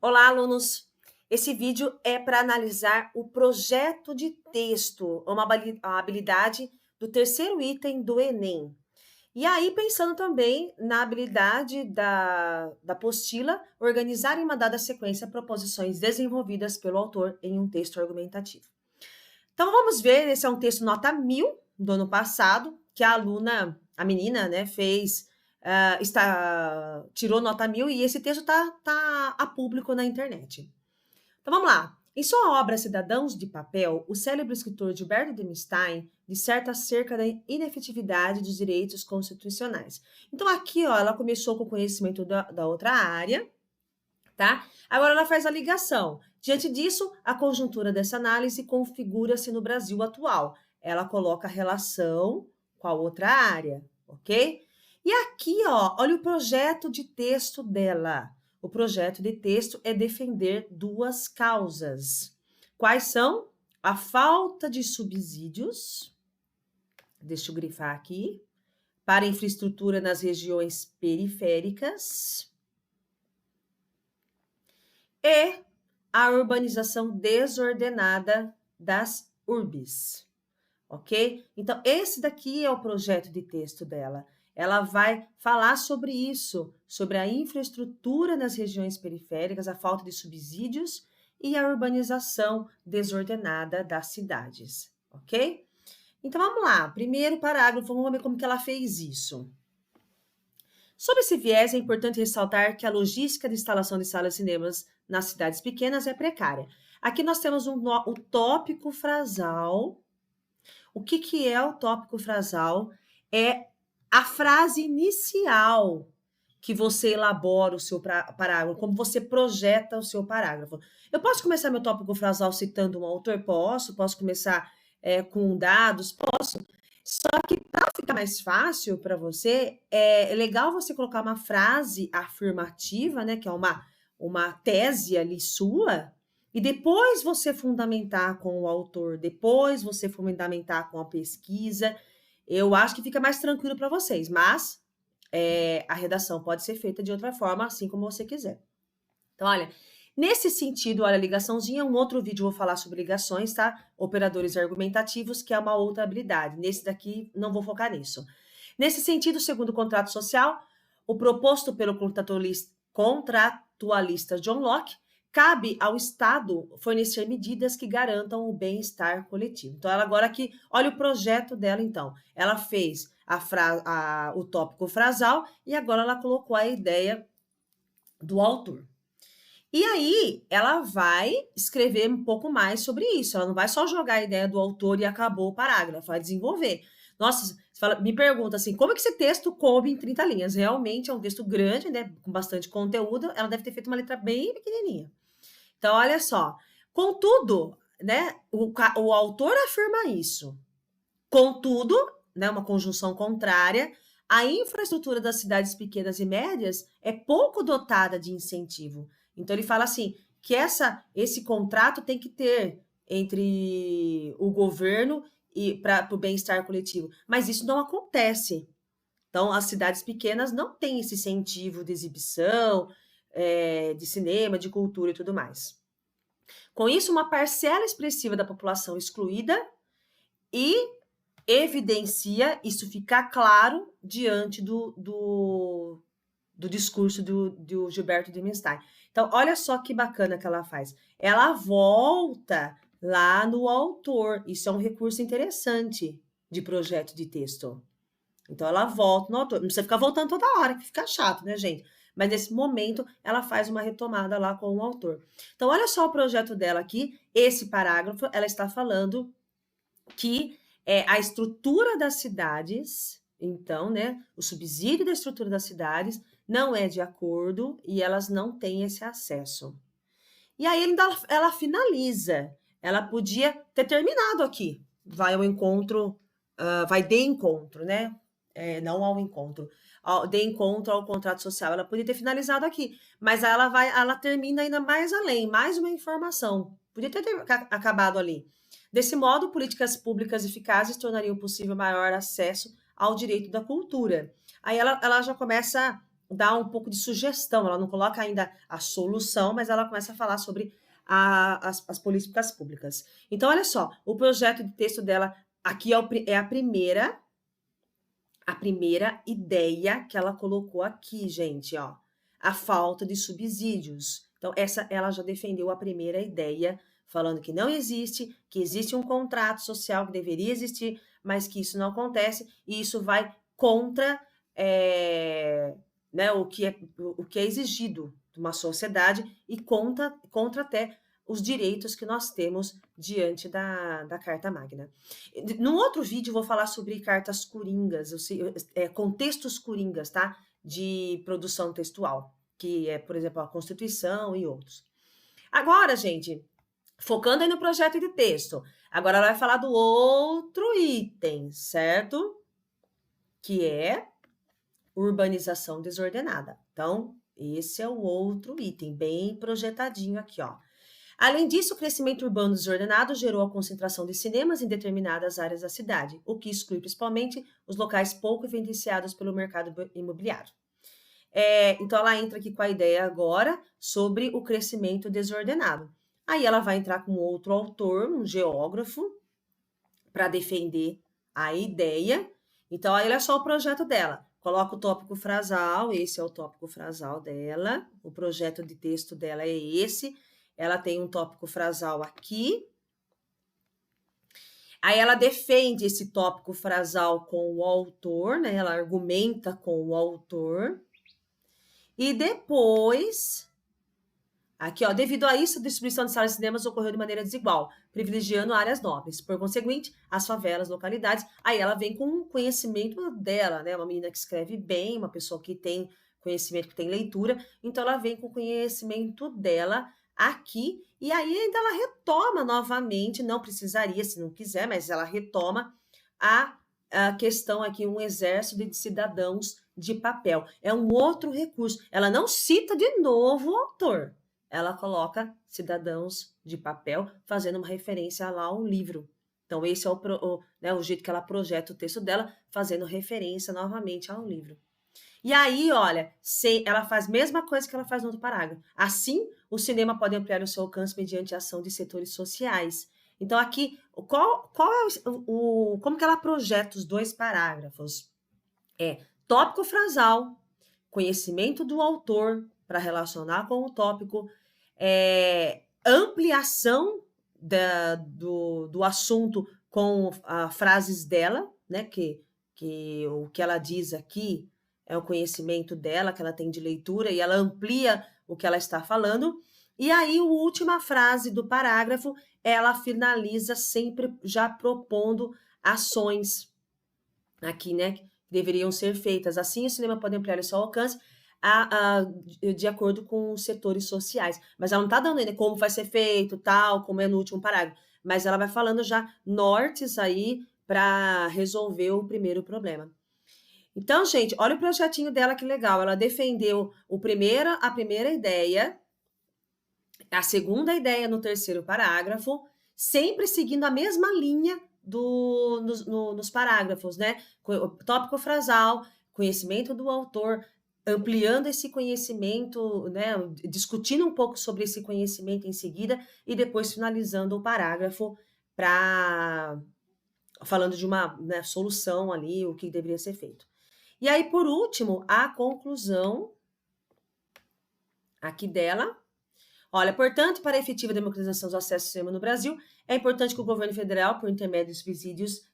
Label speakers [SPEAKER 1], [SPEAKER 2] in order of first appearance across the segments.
[SPEAKER 1] Olá, alunos! Esse vídeo é para analisar o projeto de texto, uma habilidade do terceiro item do Enem. E aí, pensando também na habilidade da apostila, organizar em uma dada sequência proposições desenvolvidas pelo autor em um texto argumentativo. Então, vamos ver, esse é um texto nota 1000 do ano passado, que a aluna, a menina, né, fez, tirou nota 1000 e esse texto tá a público na internet. Então, vamos lá. Em sua obra Cidadãos de Papel, o célebre escritor Gilberto Demstein disserta acerca da inefetividade dos direitos constitucionais. Então, aqui, ó, ela começou com o conhecimento da outra área, tá? Agora ela faz a ligação. Diante disso, a conjuntura dessa análise configura-se no Brasil atual. Ela coloca a relação com a outra área, ok? E aqui, ó, olha o projeto de texto dela. O projeto de texto é defender duas causas. Quais são? A falta de subsídios, deixa eu grifar aqui, para infraestrutura nas regiões periféricas e a urbanização desordenada das urbes, ok? Então, esse daqui é o projeto de texto dela. Ela vai falar sobre isso, sobre a infraestrutura nas regiões periféricas, a falta de subsídios e a urbanização desordenada das cidades, ok? Então, vamos lá. Primeiro parágrafo, vamos ver como que ela fez isso. Sob esse viés, é importante ressaltar que a logística de instalação de salas de cinemas nas cidades pequenas é precária. Aqui nós temos o tópico frasal. O que é o tópico frasal? É a frase inicial que você elabora o seu parágrafo, como você projeta o seu parágrafo. Eu posso começar meu tópico frasal citando um autor? Posso começar com dados? Posso. Só que para ficar mais fácil para você, é legal você colocar uma frase afirmativa, né, que é uma tese ali sua, e depois você fundamentar com o autor, depois você fundamentar com a pesquisa. Eu acho que fica mais tranquilo para vocês, mas a redação pode ser feita de outra forma, assim como você quiser. Então, olha, nesse sentido, olha, ligaçãozinha, um outro vídeo eu vou falar sobre ligações, tá? Operadores argumentativos, que é uma outra habilidade. Nesse daqui, não vou focar nisso. Nesse sentido, segundo o contrato social, o proposto pelo contratualista John Locke, cabe ao Estado fornecer medidas que garantam o bem-estar coletivo. Então, ela agora aqui, olha o projeto dela, então. Ela fez o tópico frasal e agora ela colocou a ideia do autor. E aí, ela vai escrever um pouco mais sobre isso. Ela não vai só jogar a ideia do autor e acabou o parágrafo, vai desenvolver. Nossa, você fala, me pergunta assim, como é que esse texto coube em 30 linhas? Realmente é um texto grande, né, com bastante conteúdo. Ela deve ter feito uma letra bem pequenininha. Então, olha só. Contudo, né, o autor afirma isso. Contudo, né, uma conjunção contrária, a infraestrutura das cidades pequenas e médias é pouco dotada de incentivo. Então, ele fala assim, que esse contrato tem que ter entre o governo e para o bem-estar coletivo. Mas isso não acontece. Então, as cidades pequenas não têm esse incentivo de exibição, de cinema, de cultura e tudo mais. Com isso, uma parcela expressiva da população excluída e evidencia, isso fica claro diante do discurso do Gilberto Demstein. Então, olha só que bacana que ela faz. Ela volta lá no autor. Isso é um recurso interessante de projeto de texto. Então, ela volta no autor. Não precisa ficar voltando toda hora, que fica chato, né, gente? Mas nesse momento, ela faz uma retomada lá com o autor. Então, olha só o projeto dela aqui. Esse parágrafo, ela está falando que a estrutura das cidades, então, né, o subsídio da estrutura das cidades não é de acordo e elas não têm esse acesso. E aí ela finaliza. Ela podia ter terminado aqui. Vai ao encontro, vai de encontro, né? Não ao encontro. De encontro ao contrato social. Ela podia ter finalizado aqui. Mas ela termina ainda mais além, mais uma informação. Podia ter acabado ali. Desse modo, políticas públicas eficazes tornariam possível maior acesso ao direito da cultura. Aí ela já começa dá um pouco de sugestão, ela não coloca ainda a solução, mas ela começa a falar sobre as políticas públicas. Então, olha só, o projeto de texto dela aqui é a primeira ideia que ela colocou aqui, gente, ó. A falta de subsídios. Então, essa ela já defendeu a primeira ideia, falando que não existe, que existe um contrato social que deveria existir, mas que isso não acontece, e isso vai contra né, o que é exigido de uma sociedade e contra até os direitos que nós temos diante da Carta Magna. No outro vídeo, eu vou falar sobre cartas coringas, contextos coringas, tá? De produção textual, que é, por exemplo, a Constituição e outros. Agora, gente, focando aí no projeto de texto, agora ela vai falar do outro item, certo? Que é urbanização desordenada. Então, esse é o outro item, bem projetadinho aqui, ó. Além disso, o crescimento urbano desordenado gerou a concentração de cinemas em determinadas áreas da cidade, o que exclui principalmente os locais pouco evidenciados pelo mercado imobiliário. Então, ela entra aqui com a ideia agora sobre o crescimento desordenado. Aí ela vai entrar com outro autor, um geógrafo, para defender a ideia. Então, aí olha só o projeto dela. Coloca o tópico frasal, esse é o tópico frasal dela, o projeto de texto dela é esse. Ela tem um tópico frasal aqui. Aí ela defende esse tópico frasal com o autor, né? Ela argumenta com o autor. E depois, aqui, ó, devido a isso, a distribuição de salas de cinemas ocorreu de maneira desigual, privilegiando áreas nobres. Por conseguinte, as favelas, localidades. Aí ela vem com o conhecimento dela, né? Uma menina que escreve bem, uma pessoa que tem conhecimento, que tem leitura. Então, ela vem com o conhecimento dela aqui, e aí ainda ela retoma novamente, não precisaria se não quiser, mas ela retoma a questão aqui, um exército de cidadãos de papel. É um outro recurso. Ela não cita de novo o autor. Ela coloca cidadãos de papel, fazendo uma referência lá ao livro. Então, esse é o jeito que ela projeta o texto dela, fazendo referência novamente ao livro. E aí, olha, ela faz a mesma coisa que ela faz no outro parágrafo. Assim, o cinema pode ampliar o seu alcance mediante a ação de setores sociais. Então, aqui, qual é como que ela projeta os dois parágrafos? Tópico frasal, conhecimento do autor para relacionar com o tópico, ampliação do assunto com frases dela, né? Que o que ela diz aqui é o conhecimento dela, que ela tem de leitura, e ela amplia o que ela está falando. E aí, a última frase do parágrafo, ela finaliza sempre já propondo ações aqui, né, que deveriam ser feitas. Assim, o cinema pode ampliar o seu alcance de acordo com os setores sociais. Mas ela não está dando ainda como vai ser feito, tal, como é no último parágrafo. Mas ela vai falando já nortes aí para resolver o primeiro problema. Então, gente, olha o projetinho dela, que legal. Ela defendeu a primeira ideia, a segunda ideia no terceiro parágrafo, sempre seguindo a mesma linha nos parágrafos, né? Tópico frasal, conhecimento do autor, ampliando esse conhecimento, né? Discutindo um pouco sobre esse conhecimento em seguida e depois finalizando o parágrafo falando de uma, né, solução ali, o que deveria ser feito. E aí, por último, a conclusão aqui dela. Olha, portanto, para a efetiva democratização do acesso ao cinema no Brasil, é importante que o governo federal, por intermédio dos subsídios...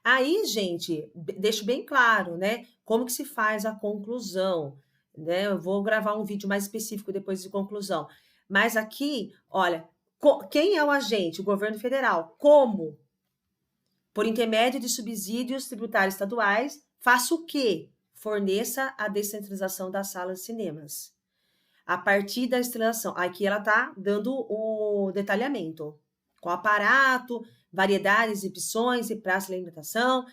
[SPEAKER 1] Aí, gente, deixo bem claro, né? Como que se faz a conclusão, né? Eu vou gravar um vídeo mais específico depois de conclusão. Mas aqui, olha, quem é o agente? O governo federal. Como? Por intermédio de subsídios tributários estaduais, faça o quê? Forneça a descentralização das salas de cinemas. A partir da instalação, aqui ela está dando o detalhamento, com aparato, variedades, exibições e praças de alimentação,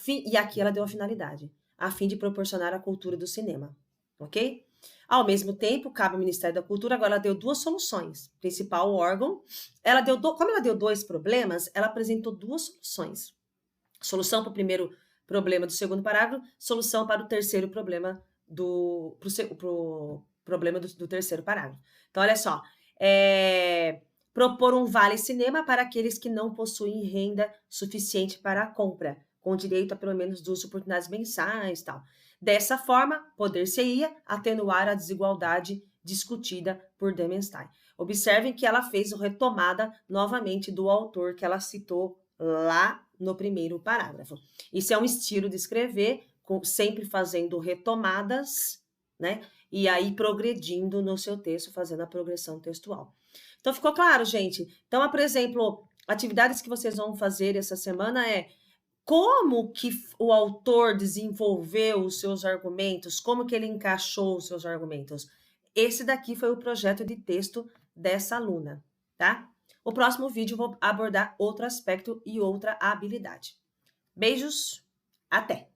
[SPEAKER 1] e aqui ela deu a finalidade, a fim de proporcionar a cultura do cinema, ok? Ao mesmo tempo, cabe ao Ministério da Cultura, agora ela deu duas soluções, principal órgão, como ela deu dois problemas, ela apresentou duas soluções. Solução para o primeiro problema do segundo parágrafo, solução para o terceiro problema pro problema do terceiro parágrafo. Então, olha só, propor um vale cinema para aqueles que não possuem renda suficiente para a compra, com direito a pelo menos 2 oportunidades mensais, tal. Dessa forma, poder-se-ia atenuar a desigualdade discutida por Demenstein. Observem que ela fez retomada novamente do autor que ela citou lá no primeiro parágrafo. Isso é um estilo de escrever, sempre fazendo retomadas, né? E aí progredindo no seu texto, fazendo a progressão textual. Então, ficou claro, gente? Então, por exemplo, atividades que vocês vão fazer essa semana é como que o autor desenvolveu os seus argumentos, como que ele encaixou os seus argumentos. Esse daqui foi o projeto de texto dessa aluna, tá? O próximo vídeo eu vou abordar outro aspecto e outra habilidade. Beijos, até!